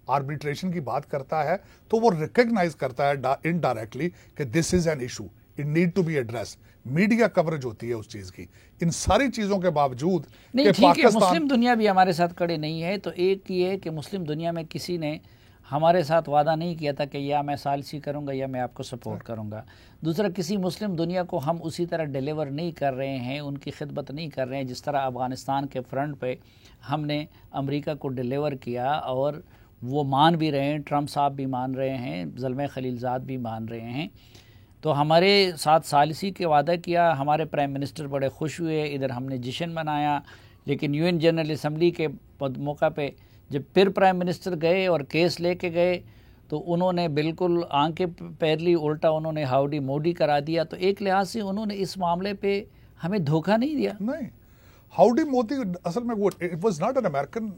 آربیٹریشن کی بات کرتا ہے تو وہ ریکگنائز کرتا ہے انڈائریکٹلی کہ this is an issue, it need to be address. Media coverage ہوتی ہے اس چیز کی. ان ساری چیزوں کے باوجود نہیں ٹھیک ہے، مسلم دنیا بھی ہمارے ساتھ کھڑے نہیں ہے. تو ایک یہ ہے کہ مسلم دنیا میں کسی نے ہمارے ساتھ وعدہ نہیں کیا تھا کہ یا میں ثالثی کروں گا یا میں آپ کو سپورٹ کروں گا. دوسرا، کسی مسلم دنیا کو ہم اسی طرح ڈیلیور نہیں کر رہے ہیں، ان کی خدمت نہیں کر رہے ہیں جس طرح افغانستان کے فرنٹ پہ ہم نے امریکہ کو ڈیلیور کیا، اور وہ مان بھی رہے ہیں، ٹرمپ صاحب بھی مان رہے ہیں، زلمے خلیل زاد بھی مان رہے ہیں. تو ہمارے ساتھ ثالثی کے وعدہ کیا، ہمارے پرائم منسٹر بڑے خوش ہوئے، ادھر ہم نے جشن منایا. لیکن UN جنرل اسمبلی کے موقع پہ جب پھر پرائم منسٹر گئے اور کیس لے کے گئے تو انہوں نے بالکل آنکھیں پیرلی الٹا انہوں نے ہاؤڈی موڈی کرا دیا. تو ایک لحاظ سے انہوں نے اس معاملے پہ ہمیں دھوکہ نہیں دیا. نہیں، ہاؤڈی موڈی اصل میں وہ it was not an American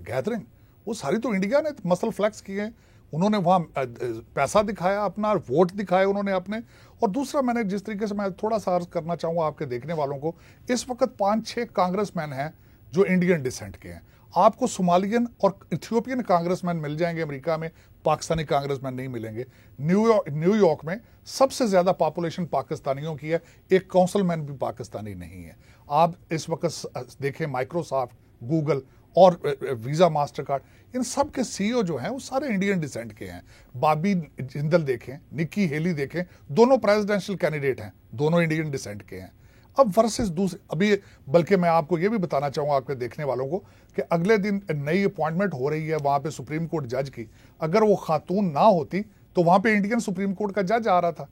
gathering, وہ ساری تو انڈیا نے مسل فلیکس کیے ہیں. انہوں نے وہاں پیسہ دکھایا اپنا، ووٹ دکھائے انہوں نے اپنے. اور دوسرا، میں نے جس طریقے سے میں تھوڑا سا عرض کرنا چاہوں گا آپ کے دیکھنے والوں کو، اس وقت 5-6 کانگریس مین ہیں جو انڈین ڈسینٹ کے ہیں. آپ کو صومالین اور ایتھیوپین کانگریس مین مل جائیں گے امریکہ میں، پاکستانی کانگریس مین نہیں ملیں گے. نیو یارک میں سب سے زیادہ پاپولیشن پاکستانیوں کی ہے، ایک کونسل مین بھی پاکستانی نہیں ہے. آپ اس وقت دیکھیں مائکروسافٹ، گوگل اور ویزا ماسٹر کارڈ، ان سب کے CEO جو ہیں وہ سارے انڈین ڈیسینٹ کے ہیں. بابی جندل دیکھیں، نکی ہیلی دیکھیں، دونوں پریزیڈنشل کینڈیڈیٹ ہیں، دونوں انڈین ڈیسینٹ کے ہیں. اب ورسز دوسرے ابھی، بلکہ میں آپ کو یہ بھی بتانا چاہوں گا آپ کے دیکھنے والوں کو کہ اگلے دن نئی اپوائنٹمنٹ ہو رہی ہے وہاں پہ سپریم کورٹ جج کی. اگر وہ خاتون نہ ہوتی تو وہاں پہ انڈین سپریم کورٹ کا جج آ رہا تھا.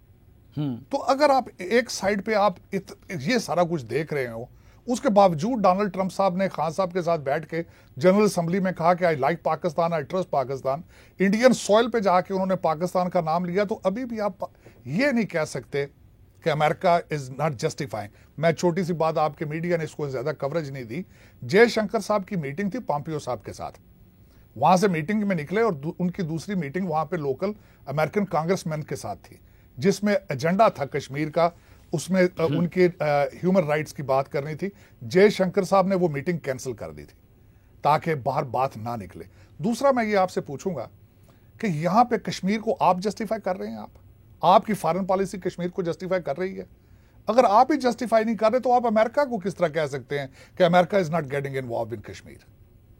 تو اگر آپ ایک سائڈ پہ آپ یہ سارا کچھ دیکھ رہے ہو، اس کے باوجود ڈونلڈ ٹرمپ صاحب نے خان صاحب کے ساتھ بیٹھ کے جنرل اسمبلی میں کہا کہ I like Pakistan, I trust Pakistan. Indian soil پہ جا کے انہوں نے پاکستان کا نام لیا. تو ابھی بھی آپ یہ نہیں کہہ سکتے کہ امریکہ از ناٹ جسٹیفائنگ. میں چھوٹی سی بات، آپ کے میڈیا نے اس کو زیادہ کوریج نہیں دی. جے شنکر صاحب کی میٹنگ تھی پامپیو صاحب کے ساتھ، وہاں سے میٹنگ میں نکلے اور ان کی دوسری میٹنگ وہاں پہ لوکل امریکن کانگریس مین کے ساتھ تھی جس میں ایجنڈا تھا کشمیر کا، اس میں ان کے ہیومن رائٹس کی بات کرنی تھی. جے شنکر صاحب نے وہ میٹنگ کینسل کر دی تھی تاکہ باہر بات نہ نکلے. دوسرا، میں یہ آپ سے پوچھوں گا کہ یہاں پہ کشمیر کو آپ جسٹیفائی کر رہے ہیں؟ آپ کی فارن پالیسی کشمیر کو جسٹیفائی کر رہی ہے؟ اگر آپ ہی جسٹیفائی نہیں کر رہے تو آپ امریکہ کو کس طرح کہہ سکتے ہیں کہ America is not getting involved in Kashmir?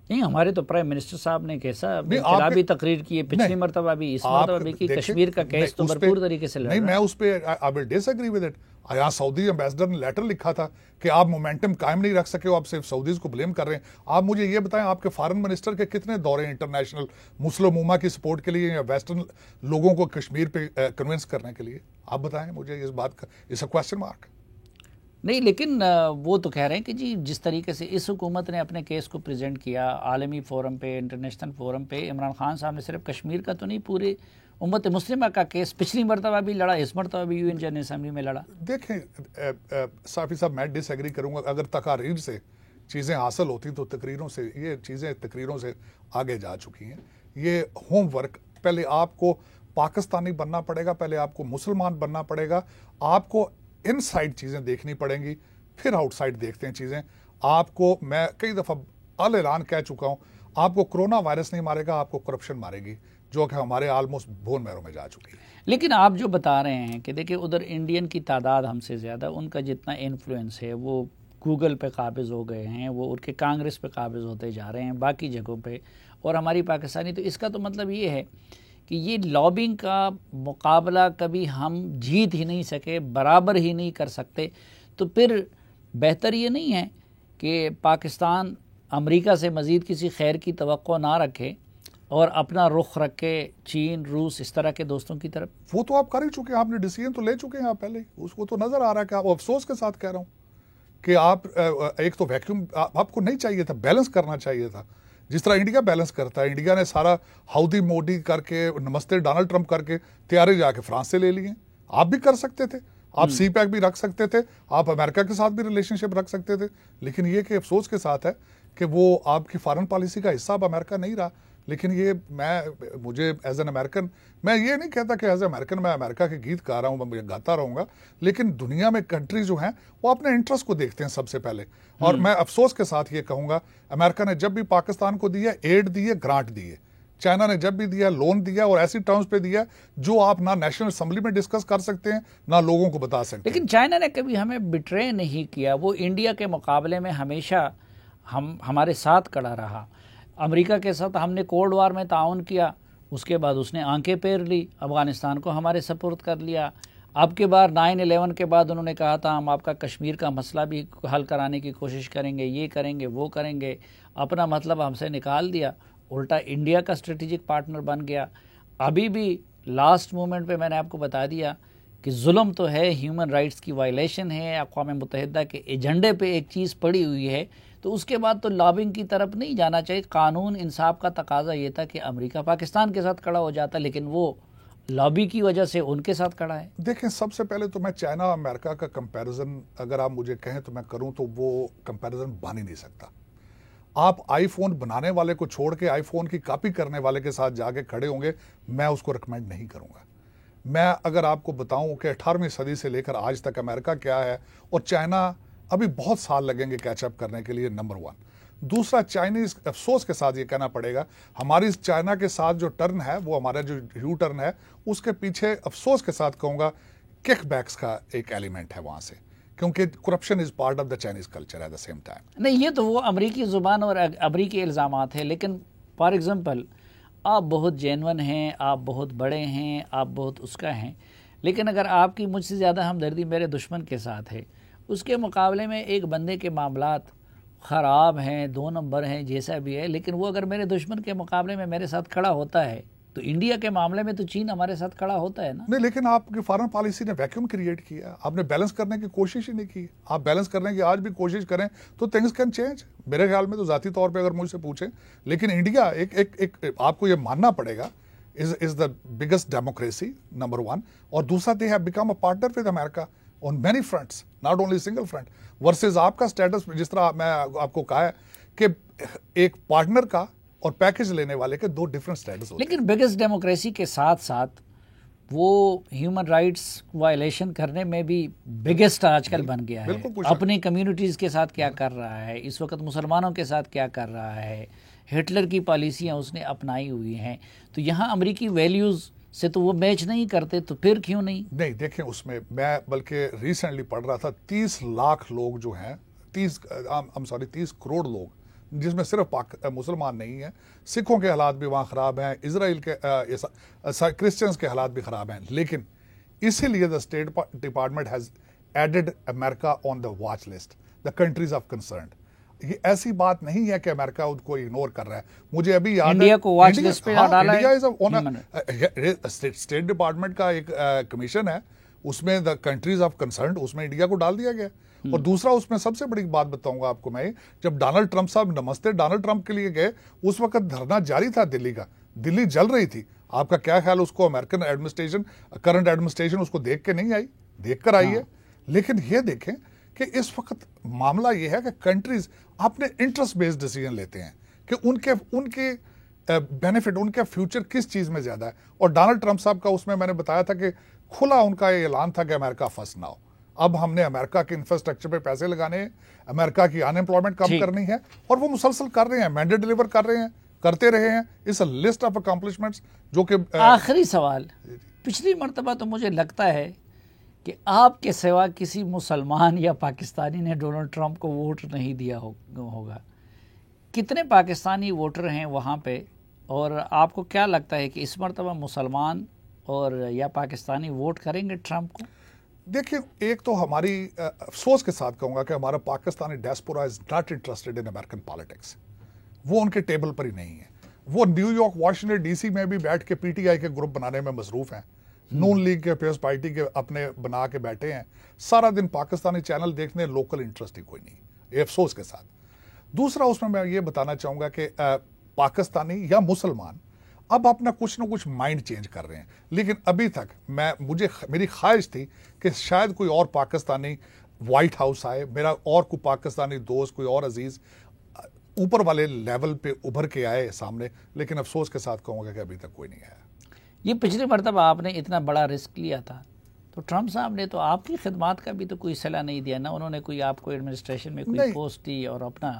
نہیں، ہمارے تو پرائم منسٹر صاحب نے کیسا انقلابی تقریر کی ہے، پچھلی مرتبہ بھی، اس مرتبہ بھی کی. کشمیر کا کیس تو بھرپور طریقے سے لڑ رہا ہے. نہیں، میں اس پہ I will disagree with it. یہاں سعودی امبیسڈر نے لیٹر لکھا تھا کہ آپ مومنٹم قائم نہیں رکھ سکے ہو، آپ صرف سعودیز کو بلیم کر رہے ہیں. آپ مجھے یہ بتائیں، آپ کے فارن منسٹر کے کتنے دورے انٹرنیشنل مسلم امہ کی سپورٹ کے لیے یا ویسٹرن لوگوں کو کشمیر پہ کنونس کرنے کے لیے؟ آپ بتائیں مجھے اس بات کا، اس اے کوسچن مارک. نہیں، لیکن وہ تو کہہ رہے ہیں کہ جی جس طریقے سے اس حکومت نے اپنے کیس کو پریزنٹ کیا عالمی فورم پہ، انٹرنیشنل فورم پہ، عمران خان صاحب نے صرف کشمیر کا تو نہیں، پورے امت مسلمہ کا کیس پچھلی مرتبہ بھی لڑا، اس مرتبہ بھی UN جنرل اسمبلی میں لڑا. دیکھیں صافی صاحب، میں ڈس ایگری کروں گا. اگر تقاریر سے چیزیں حاصل ہوتی تو تقریروں سے، یہ چیزیں تقریروں سے آگے جا چکی ہیں. یہ ہوم ورک پہلے آپ کو پاکستانی بننا پڑے گا، پہلے آپ کو مسلمان بننا پڑے گا. آپ کو ان سائڈ چیزیں دیکھنی پڑیں گی, پھر آؤٹ سائڈ دیکھتے ہیں چیزیں. آپ کو میں کئی دفعہ اعلان کہہ چکا ہوں, آپ کو کرونا وائرس نہیں مارے گا, آپ کو کرپشن مارے گی, جو کہ ہمارے آلموسٹ بون میرو میں جا چکی ہے. لیکن آپ جو بتا رہے ہیں کہ دیکھیں ادھر انڈین کی تعداد ہم سے زیادہ, ان کا جتنا انفلوئنس ہے وہ گوگل پہ قابض ہو گئے ہیں, وہ ان کے کانگریس پہ قابض ہوتے جا رہے ہیں, باقی جگہوں پہ, اور ہماری پاکستانی. تو اس کا تو مطلب یہ ہے کہ یہ لابنگ کا مقابلہ کبھی ہم جیت ہی نہیں سکے, برابر ہی نہیں کر سکتے. تو پھر بہتر یہ نہیں ہے کہ پاکستان امریکہ سے مزید کسی خیر کی توقع نہ رکھے اور اپنا رخ رکھے چین, روس, اس طرح کے دوستوں کی طرف؟ وہ تو آپ کر ہی چکے ہیں, آپ نے ڈیسیژن تو لے چکے ہیں آپ پہلے. اس کو تو نظر آ رہا ہے کہ آپ افسوس کے ساتھ کہہ رہا ہوں کہ آپ ایک تو ویکیوم آپ کو نہیں چاہیے تھا, بیلنس کرنا چاہیے تھا, جس طرح انڈیا بیلنس کرتا ہے. انڈیا نے سارا ہاؤدی موڈی کر کے, نمستے ڈونلڈ ٹرمپ کر کے تیارے جا کے فرانس سے لے لیے. آپ بھی کر سکتے تھے, آپ سی پیک بھی رکھ سکتے تھے, آپ امریکہ کے ساتھ بھی ریلیشن شپ رکھ سکتے تھے. لیکن یہ کہ افسوس کے ساتھ ہے کہ وہ آپ کی فارن پالیسی کا حصہ اب امریکہ نہیں رہا. لیکن یہ مجھے ایز این امریکن, میں یہ نہیں کہتا کہ ایز اے امریکن میں امریکہ کے گیت گا رہا ہوں, میں گاتا رہوں گا, لیکن دنیا میں کنٹری جو ہیں وہ اپنے انٹرسٹ کو دیکھتے ہیں سب سے پہلے. اور میں افسوس کے ساتھ یہ کہوں گا, امریکہ نے جب بھی پاکستان کو دیا, ایڈ دی ہے, گرانٹ دی ہے. چائنا نے جب بھی دیا, لون دیا, اور ایسی ٹرمز پہ دیا جو آپ نہ نیشنل اسمبلی میں ڈسکس کر سکتے ہیں, نہ لوگوں کو بتا سکتے ہیں. لیکن چائنا نے کبھی ہمیں بٹرے نہیں کیا. وہ انڈیا کے مقابلے میں ہمیشہ ہمارے ساتھ کھڑا رہا. امریکہ کے ساتھ ہم نے کولڈ وار میں تعاون کیا, اس کے بعد اس نے آنکھیں پھیر لی, افغانستان کو ہمارے سپرد کر لیا. اب کے بار 9/11 کے بعد انہوں نے کہا تھا ہم آپ کا کشمیر کا مسئلہ بھی حل کرانے کی کوشش کریں گے, یہ کریں گے, وہ کریں گے. اپنا مطلب ہم سے نکال دیا, الٹا انڈیا کا اسٹریٹجک پارٹنر بن گیا. ابھی بھی لاسٹ مومنٹ پہ میں نے آپ کو بتا دیا کہ ظلم تو ہے, ہیومن رائٹس کی وائلیشن ہے, اقوام متحدہ کے ایجنڈے پہ ایک چیز پڑی ہوئی ہے. تو اس کے بعد تو لابنگ کی طرف نہیں جانا چاہیے. قانون انصاف کا تقاضا یہ تھا کہ امریکہ پاکستان کے ساتھ کھڑا ہو جاتا, لیکن وہ لابی کی وجہ سے ان کے ساتھ کھڑا ہے. دیکھیں, سب سے پہلے تو میں چائنا اور امریکہ کا کمپیریزن اگر آپ مجھے کہیں تو میں کروں تو وہ کمپیریزن بن ہی نہیں سکتا. آپ آئی فون بنانے والے کو چھوڑ کے آئی فون کی کاپی کرنے والے کے ساتھ جا کے کھڑے ہوں گے, میں اس کو ریکمینڈ نہیں کروں گا. میں اگر آپ کو بتاؤں کہ 18ویں صدی سے لے کر آج تک امریکہ کیا ہے اور چائنا, ابھی بہت سال لگیں گے کیچ اپ کرنے کے لیے, نمبر 1. دوسرا, چائنیز, افسوس کے ساتھ یہ کہنا پڑے گا, ہماری چائنا کے ساتھ جو ٹرن ہے, وہ ہمارا جو یو ٹرن ہے, اس کے پیچھے افسوس کے ساتھ کہوں گا کک بیکس کا ایک ایلیمنٹ ہے وہاں سے, کیونکہ corruption is part of the Chinese culture at the same time. نہیں, یہ تو وہ امریکی زبان اور امریکی الزامات ہیں. لیکن فار ایگزامپل آپ بہت جینون ہیں, آپ بہت بڑے ہیں, آپ بہت اس کا ہیں, لیکن اگر آپ کی مجھ سے زیادہ ہمدردی میرے دشمن کے ساتھ ہے, اس کے مقابلے میں ایک بندے کے معاملات خراب ہیں, 2 نمبر ہیں, جیسا بھی ہے, لیکن وہ اگر میرے دشمن کے مقابلے میں میرے ساتھ کھڑا ہوتا ہے, تو انڈیا کے معاملے میں تو چین ہمارے ساتھ کھڑا ہوتا ہے نا. نہیں, لیکن آپ کی فارن پالیسی نے ویکیوم کریٹ کیا, آپ نے بیلنس کرنے کی کوشش ہی نہیں کی. آپ بیلنس کرنے کی آج بھی کوشش کریں تو تھنگز کین چینج. میرے خیال میں تو ذاتی طور پہ اگر مجھ سے پوچھیں, لیکن انڈیا ایک آپ کو یہ ماننا پڑے گا is the biggest democracy, number 1. اور دوسرا, they have become a partner with America on many fronts, not only single front. versus آپ کا سٹیٹس, جس طرح میں آپ کو کہا ہے کہ ایک پارٹنر کا اور پیکج لینے والے کے 2 ڈیفرنٹ سٹیٹس ہوتے ہیں. لیکن بگیسٹ ڈیموکریسی کے ساتھ ساتھ وہ ہیومن رائٹس وائلیشن کرنے میں بھی بگیسٹ آج کل بن گیا ہے. اپنی کمیونٹیز کے ساتھ کیا کر رہا ہے, اس وقت مسلمانوں کے ساتھ کیا کر رہا ہے, ہٹلر کی پالیسیاں اس نے اپنائی ہوئی ہیں. تو یہاں امریکی ویلیوز سے تو وہ میچ نہیں کرتے, تو پھر کیوں نہیں؟ نہیں, دیکھیں, اس میں میں بلکہ ریسنٹلی پڑھ رہا تھا 30 لاکھ لوگ جو ہیں, 30 کروڑ لوگ, جس میں صرف مسلمان نہیں ہیں, سکھوں کے حالات بھی وہاں خراب ہیں, اسرائیل کے کرسچنز کے حالات بھی خراب ہیں. لیکن اسی لیے the state department has added America on the watch list, the countries of concerned. یہ ایسی بات نہیں ہے کہ امریکہ ان کو اگنور کر رہا ہے. مجھے ابھی یاد ہے انڈیا کو واچ لسٹ پہ ڈالا ہے. اسٹیٹ ڈپارٹمنٹ کا ایک کمیشن ہے, اس میں دا کنٹریز آف کنسرنڈ, اس میں انڈیا کو ڈال دیا گیا. اور دوسرا, اس میں سب سے بڑی بات بتاؤں گا آپ کو میں, جب ڈونلڈ ٹرمپ صاحب نمستے ڈونلڈ ٹرمپ کے لیے گئے, اس وقت دھرنا جاری تھا دلی کا, دلی جل رہی تھی. آپ کا کیا خیال, اس کو امریکن ایڈمنسٹریشن, کرنٹ ایڈمنسٹریشن اس کو دیکھ کے نہیں آئی, دیکھ کر آئی ہے. لیکن یہ دیکھیں کہ اس وقت معاملہ یہ ہے کہ کنٹریز اپنے انٹرسٹ بیسڈ ڈیسیجن لیتے ہیں کہ ان کے بینیفٹ, ان کا فیوچر کس چیز میں زیادہ ہے. اور ڈونلڈ ٹرمپ صاحب کا اس میں نے بتایا تھا کہ کھلا ان کا یہ اعلان تھا کہ امریکہ فرسٹ نہ ہو. اب ہم نے امریکہ کے انفراسٹرکچر پہ پیسے لگانے ہیں, امریکہ کی انمپلائمنٹ کم کرنی ہے, اور وہ مسلسل کر رہے ہیں, مینڈیٹ ڈیلیور کر رہے ہیں, کرتے رہے ہیں. اس لسٹ آف اکمپلشمنٹس جو کہ آخری سوال, پچھلی مرتبہ تو مجھے لگتا ہے کہ آپ کے سوا کسی مسلمان یا پاکستانی نے ڈونلڈ ٹرمپ کو ووٹ نہیں دیا ہوگا. کتنے پاکستانی ووٹر ہیں وہاں پہ, اور آپ کو کیا لگتا ہے کہ اس مرتبہ مسلمان اور یا پاکستانی ووٹ کریں گے ٹرمپ کو؟ دیکھیں, ایک تو ہماری افسوس کے ساتھ کہوں گا کہ ہمارا Pakistani diaspora is not interested in American politics. وہ ان کے ٹیبل پر ہی نہیں ہے. وہ New York, Washington D C میں بھی بیٹھ کے پی ٹی آئی کے گروپ بنانے میں مصروف ہیں, نون لیگ کے, پیپلز پارٹی کے اپنے بنا کے بیٹھے ہیں, سارا دن پاکستانی چینل دیکھنے, لوکل انٹرسٹ ہی کوئی نہیں. یہ افسوس کے ساتھ. دوسرا اس میں یہ بتانا چاہوں گا کہ پاکستانی یا مسلمان اب اپنا کچھ نہ کچھ مائنڈ چینج کر رہے ہیں, لیکن ابھی تک میری خواہش تھی کہ شاید کوئی اور پاکستانی وائٹ ہاؤس آئے, میرا اور کوئی پاکستانی دوست, کوئی اور عزیز اوپر والے لیول پہ ابھر کے آئے سامنے, لیکن افسوس کے ساتھ کہوں گا کہ ابھی تک کوئی نہیں آیا. یہ پچھلی مرتبہ آپ نے اتنا بڑا رسک لیا تھا, تو ٹرمپ صاحب نے تو آپ کی خدمات کا بھی تو کوئی صلاح نہیں دیا نا, انہوں نے کوئی آپ کو ایڈمنسٹریشن میں کوئی پوسٹ دی, اور اپنا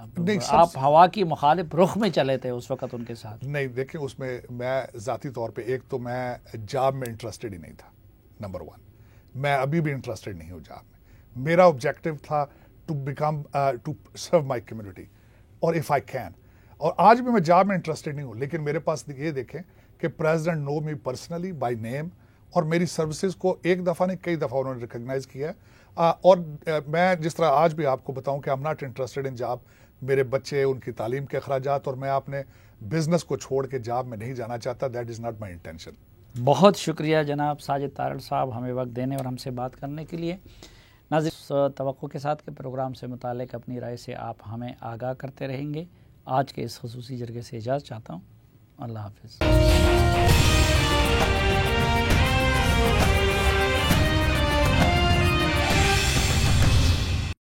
آپ ہوا کی مخالف رخ میں چلے تھے اس وقت ان کے ساتھ. نہیں, دیکھیں اس میں میں ذاتی طور پہ, ایک تو میں جاب میں انٹرسٹڈ ہی نہیں تھا, نمبر 1. میں ابھی بھی انٹرسٹڈ نہیں ہوں جاب میں. میرا آبجیکٹو تھا ٹو سرو مائی کمیونٹی, اور اف آئی کین. اور آج بھی میں جاب میں انٹرسٹڈ نہیں ہوں, لیکن میرے پاس یہ دیکھیں کہ president know me personally by name, اور میری سروسز کو ایک دفعہ نہیں کئی دفعہ انہوں نے ریکگنائز کیا ہے. اور میں جس طرح آج بھی آپ کو بتاؤں کہ I'm not interested in job, میرے بچے, ان کی تعلیم کے اخراجات, اور میں اپنے بزنس کو چھوڑ کے جاب میں نہیں جانا چاہتا. That is not my intention. بہت شکریہ جناب ساجد تارڑ صاحب ہمیں وقت دینے اور ہم سے بات کرنے کے لیے. ناظرین, توقع کے ساتھ کہ پروگرام سے متعلق اپنی رائے سے آپ ہمیں آگاہ کرتے رہیں گے. آج کے اس خصوصی جرگے سے اجازت چاہتا ہوں. اللہ حافظ.